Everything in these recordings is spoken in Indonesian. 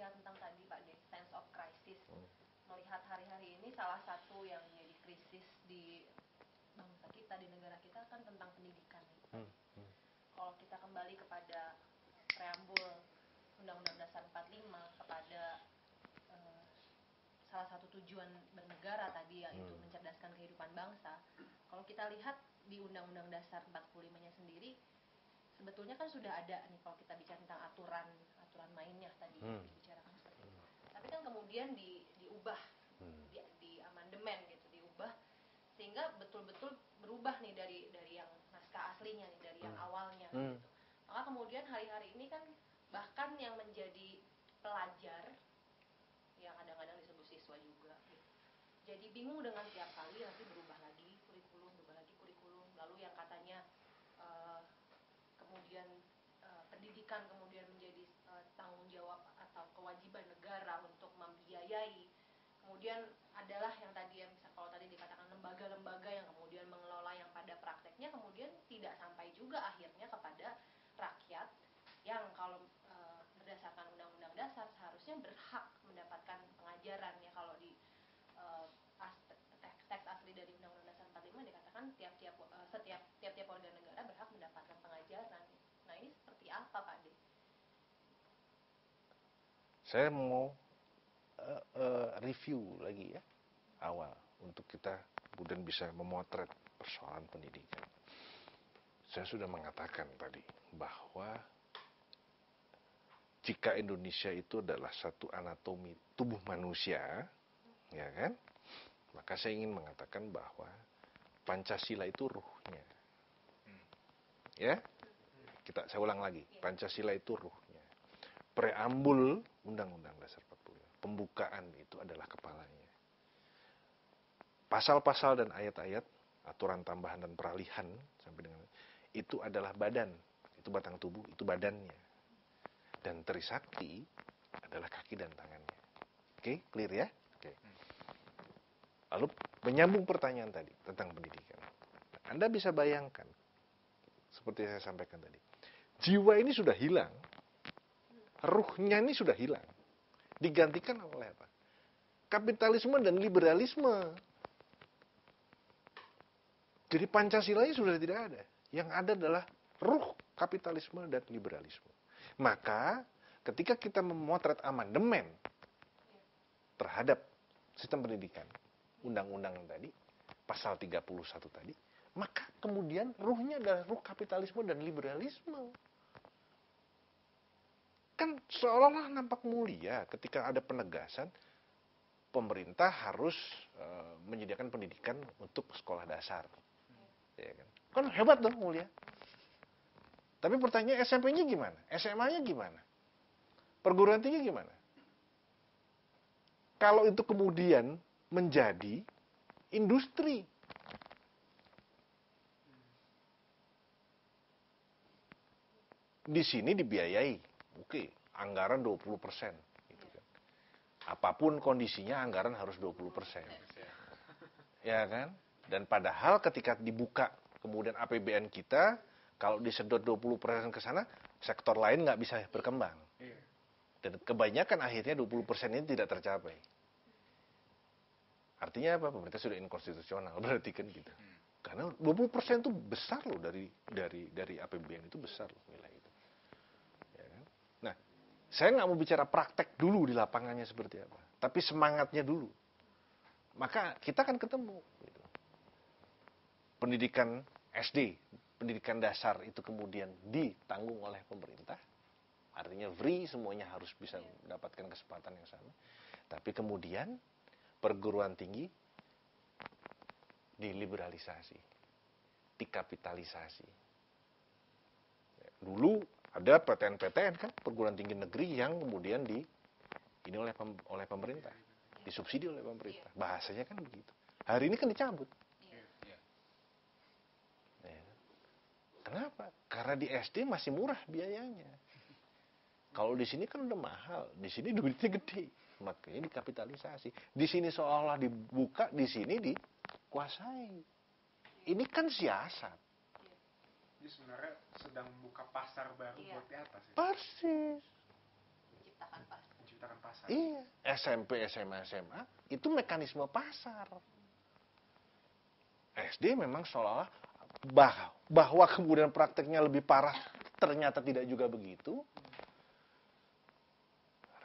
berbicara tentang tadi Pak De, sense of crisis. Melihat hari-hari ini salah satu yang menjadi krisis di bangsa kita, di negara kita kan tentang pendidikan. Kalau kita kembali kepada preambul Undang-Undang Dasar 45, kepada salah satu tujuan bernegara tadi, yaitu mencerdaskan kehidupan bangsa. Kalau kita lihat di Undang-Undang Dasar 45-nya sendiri, sebetulnya kan sudah ada nih kalau kita bicara tentang aturan mainnya tadi dibicarakan seperti itu. Tapi kan kemudian diubah, di amandemen gitu, diubah sehingga betul-betul berubah nih dari yang naskah aslinya nih, dari yang awalnya gitu. Maka kemudian hari-hari ini kan bahkan yang menjadi pelajar, yang kadang-kadang disebut siswa juga gitu, jadi bingung dengan tiap kali nanti berubah lagi kurikulum, lalu yang katanya kemudian pendidikan kemudian menjadi tanggung jawab atau kewajiban negara untuk membiayai. Kemudian adalah yang tadi, yang kalau tadi dikatakan lembaga-lembaga yang kemudian mengelola, yang pada prakteknya kemudian tidak sampai juga akhirnya kepada rakyat yang kalau berdasarkan Undang-Undang Dasar seharusnya berhak mendapatkan pengajaran. Ya, kalau di teks asli dari Undang-Undang Dasar 45 dikatakan tiap warga negara berhak mendapatkan pengajaran. Nah, ini seperti apa Pak De? Saya mau review lagi ya awal untuk kita kemudian bisa memotret persoalan pendidikan. Saya sudah mengatakan tadi bahwa jika Indonesia itu adalah satu anatomi tubuh manusia, ya kan? Maka saya ingin mengatakan bahwa Pancasila itu ruhnya. Ya? Saya ulang lagi, Pancasila itu ruhnya. Preambul Undang-Undang Dasar 45, pembukaan itu adalah kepalanya. Pasal-pasal dan ayat-ayat, aturan tambahan dan peralihan sampai dengan itu adalah badan, itu batang tubuh, itu badannya. Dan Trisakti adalah kaki dan tangannya. Oke, clear ya? Oke. Lalu menyambung pertanyaan tadi tentang pendidikan. Anda bisa bayangkan, seperti saya sampaikan tadi, jiwa ini sudah hilang, ruhnya ini sudah hilang, digantikan oleh apa? Kapitalisme dan liberalisme. Jadi Pancasila ini sudah tidak ada. Yang ada adalah ruh kapitalisme dan liberalisme. Maka ketika kita memotret amandemen terhadap sistem pendidikan, undang-undang tadi, pasal 31 tadi, maka kemudian ruhnya adalah ruh kapitalisme dan liberalisme. Kan seolah-olah nampak mulia ketika ada penegasan pemerintah harus menyediakan pendidikan untuk sekolah dasar. Ya kan hebat dong, mulia. Tapi pertanyaan SMP-nya gimana? SMA-nya gimana? Perguruan tinggi gimana? Kalau itu kemudian menjadi industri, di sini dibiayai, oke, anggaran 20%. Gitu kan. Apapun kondisinya, anggaran harus 20%. Ya kan? Dan padahal ketika dibuka kemudian APBN kita, kalau disedot 20% ke sana, sektor lain nggak bisa berkembang. Dan kebanyakan akhirnya 20% ini tidak tercapai. Artinya apa? Pemerintah sudah inkonstitusional, berarti kan gitu. Karena 20% itu besar loh dari APBN, itu besar loh nilai itu. Ya kan? Nah, saya nggak mau bicara praktek dulu di lapangannya seperti apa, tapi semangatnya dulu. Maka kita akan ketemu. Gitu. Pendidikan SD, pendidikan dasar itu kemudian ditanggung oleh pemerintah. Artinya free, semuanya harus bisa mendapatkan kesempatan yang sama. Tapi kemudian perguruan tinggi diliberalisasi, dikapitalisasi. Dulu ada PTN-PTN kan, perguruan tinggi negeri yang kemudian ini oleh pemerintah, disubsidi oleh pemerintah. Bahasanya kan begitu. Hari ini kan dicabut. Kenapa? Karena di SD masih murah biayanya. Kalau di sini kan udah mahal, di sini duitnya gede, makanya dikapitalisasi. Di sini seolah dibuka, di sini dikuasai. Ini kan siasat. Jadi sebenarnya sedang membuka pasar baru buat di atas. Ya? Persis. tataran pasar. Iya, SMP, SMA, SMA itu mekanisme pasar. SD memang seolah-olah bahwa kemudian prakteknya lebih parah, ternyata tidak juga begitu.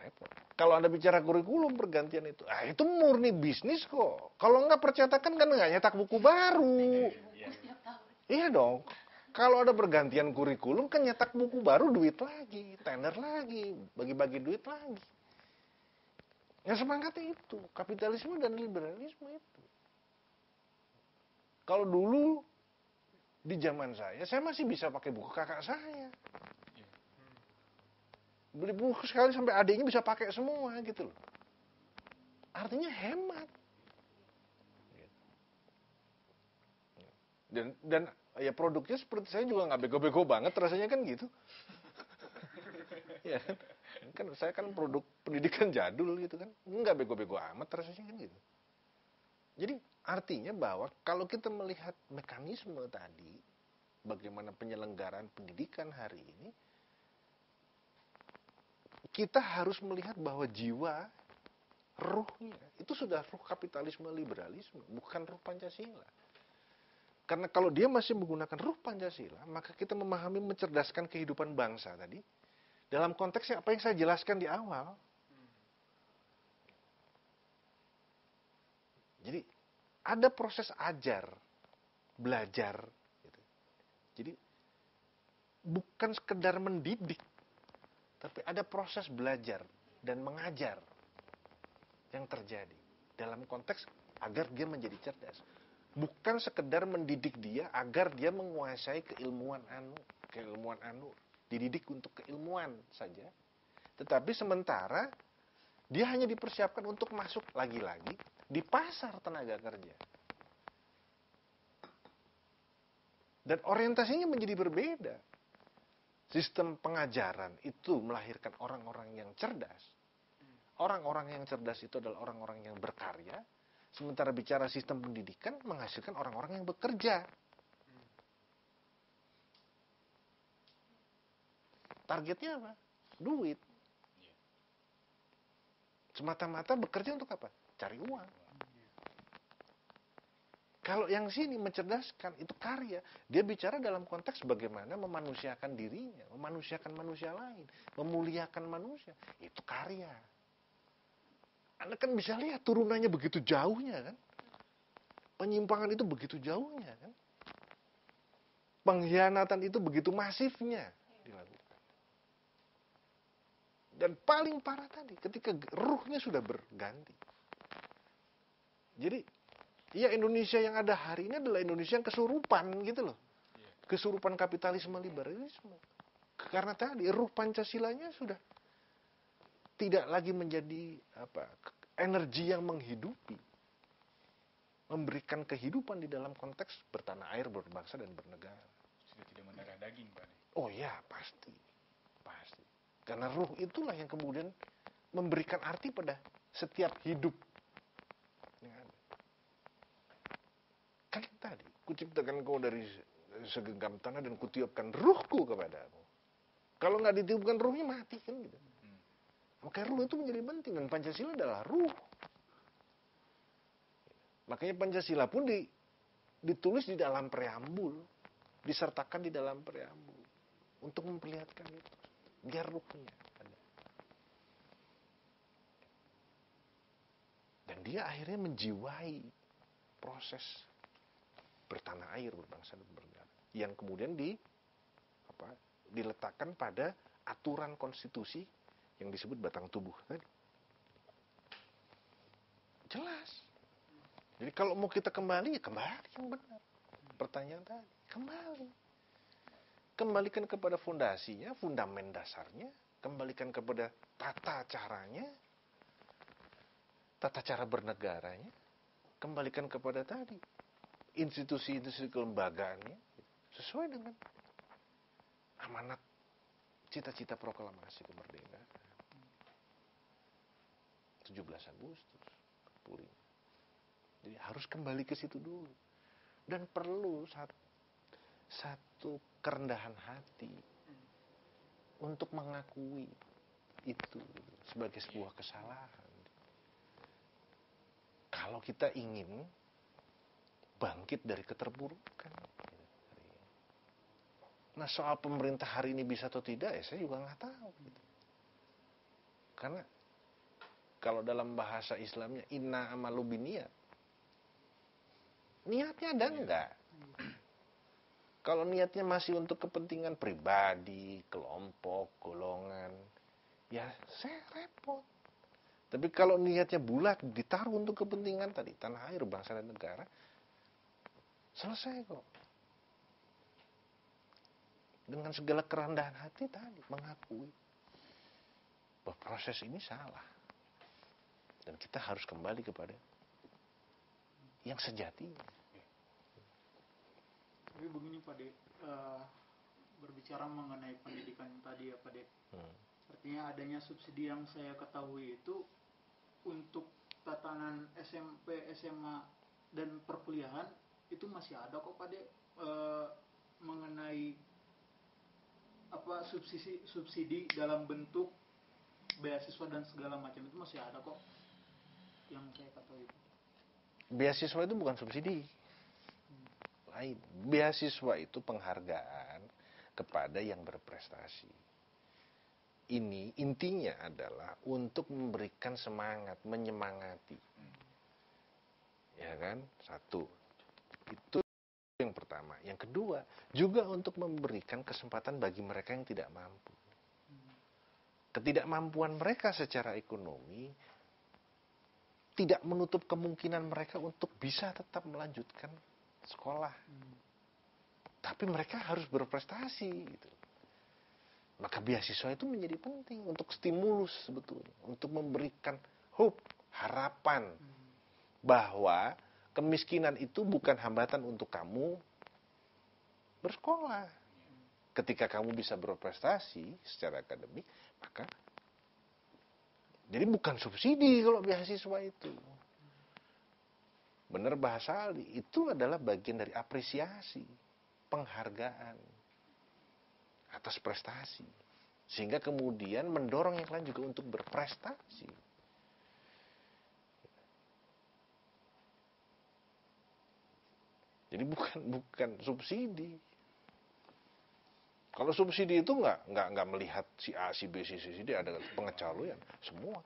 Repot. Kalau Anda bicara kurikulum pergantian itu murni bisnis kok. Kalau nggak percetakan kan nggak nyetak buku baru. Iya dong. Kalau ada pergantian kurikulum kan nyetak buku baru, duit lagi, tender lagi, bagi-bagi duit lagi. Yang semangatnya itu, kapitalisme dan liberalisme itu. Kalau dulu di zaman saya masih bisa pakai buku kakak saya. Beli buku sekali sampai adiknya bisa pakai semua gitu loh. Artinya hemat. Dan ya produknya seperti saya juga nggak bego-bego banget rasanya kan gitu. Ya kan saya kan produk pendidikan jadul gitu kan, nggak bego-bego amat rasanya kan gitu. Jadi artinya bahwa kalau kita melihat mekanisme tadi, bagaimana penyelenggaraan pendidikan hari ini, kita harus melihat bahwa jiwa, ruhnya, itu sudah ruh kapitalisme liberalisme, bukan ruh Pancasila. Karena kalau dia masih menggunakan ruh Pancasila, maka kita memahami mencerdaskan kehidupan bangsa tadi, dalam konteksnya apa yang saya jelaskan di awal. Jadi, ada proses ajar, belajar. Gitu. Jadi, bukan sekedar mendidik, tapi ada proses belajar dan mengajar yang terjadi dalam konteks agar dia menjadi cerdas. Bukan sekedar mendidik dia agar dia menguasai keilmuan anu, dididik untuk keilmuan saja. Tetapi sementara dia hanya dipersiapkan untuk masuk lagi-lagi di pasar tenaga kerja. Dan orientasinya menjadi berbeda. Sistem pengajaran itu melahirkan orang-orang yang cerdas. Orang-orang yang cerdas itu adalah orang-orang yang berkarya. Sementara bicara sistem pendidikan menghasilkan orang-orang yang bekerja. Targetnya apa? Duit. Semata-mata bekerja untuk apa? Cari uang. Kalau yang sini mencerdaskan, itu karya. Dia bicara dalam konteks bagaimana memanusiakan dirinya, memanusiakan manusia lain, memuliakan manusia. Itu karya. Anda kan bisa lihat turunannya begitu jauhnya kan. Penyimpangan itu begitu jauhnya kan. Pengkhianatan itu begitu masifnya dilakukan. Dan paling parah tadi, ketika ruhnya sudah berganti. Jadi, ya Indonesia yang ada hari ini adalah Indonesia yang kesurupan gitu loh. Kesurupan kapitalisme liberalisme. Karena tadi ruh Pancasilanya sudah tidak lagi menjadi energi yang menghidupi. Memberikan kehidupan di dalam konteks bertanah air, berbangsa dan bernegara. Sudah tidak mendarah daging, Pak. Oh ya, pasti. Karena ruh itulah yang kemudian memberikan arti pada setiap hidup. Kan tadi, kuciptakan kau dari segenggam tanah dan kutiupkan ruhku kepadamu. Kalau nggak ditiupkan ruhnya mati kan gitu. Makanya ruh itu menjadi penting dan Pancasila adalah ruh. Makanya Pancasila pun ditulis di dalam preambul, disertakan di dalam preambul untuk memperlihatkan itu. Biar ruhnya ada. Dan dia akhirnya menjiwai proses bertanah air, berbangsa dan bernegara, yang kemudian diletakkan pada aturan konstitusi yang disebut batang tubuh tadi. Jelas. Jadi kalau mau kita kembali, ya kembali yang benar. Pertanyaan tadi, kembalikan kepada fondasinya, fundamen dasarnya, kembalikan kepada tata caranya, tata cara bernegaranya, kembalikan kepada tadi institusi-institusi kelembagaannya sesuai dengan amanat cita-cita proklamasi kemerdekaan 17 Agustus 45. Jadi harus kembali ke situ dulu. Dan perlu satu kerendahan hati untuk mengakui itu sebagai sebuah kesalahan. Kalau kita ingin bangkit dari keterpurukan. Nah, soal pemerintah hari ini bisa atau tidak, ya saya juga nggak tahu. Gitu. Karena kalau dalam bahasa Islamnya, inna amalu biniyat. Niatnya ada enggak? Kalau niatnya masih untuk kepentingan pribadi, kelompok, golongan, ya saya repot. Tapi kalau niatnya bulat, ditaruh untuk kepentingan tadi, tanah air, bangsa dan negara, selesai kok. Dengan segala kerendahan hati tadi, mengakui bahwa proses ini salah. Dan kita harus kembali kepada yang sejatinya. Tapi begini Pak De, berbicara mengenai pendidikan tadi ya Pak De, artinya adanya subsidi yang saya ketahui itu untuk tatanan SMP, SMA dan perkuliahan itu masih ada kok Pak De, mengenai apa subsidi dalam bentuk beasiswa dan segala macam itu masih ada kok yang saya ketahui. Beasiswa itu bukan subsidi. Lain. Beasiswa itu penghargaan kepada yang berprestasi. Ini intinya adalah untuk memberikan semangat, menyemangati. Ya kan? Satu. Itu yang pertama. Yang kedua, juga untuk memberikan kesempatan bagi mereka yang tidak mampu. Ketidakmampuan mereka secara ekonomi tidak menutup kemungkinan mereka untuk bisa tetap melanjutkan sekolah. Tapi mereka harus berprestasi gitu. Maka beasiswa itu menjadi penting untuk stimulus sebetulnya, untuk memberikan hope, harapan bahwa kemiskinan itu bukan hambatan untuk kamu bersekolah. Ketika kamu bisa berprestasi secara akademik, maka jadi bukan subsidi kalau beasiswa itu. Benar bahasa Ali, itu adalah bagian dari apresiasi, penghargaan atas prestasi. Sehingga kemudian mendorong yang lain juga untuk berprestasi. Jadi bukan subsidi. Kalau subsidi itu nggak melihat si A, si B, si C, si D, ada pengecualian, semua.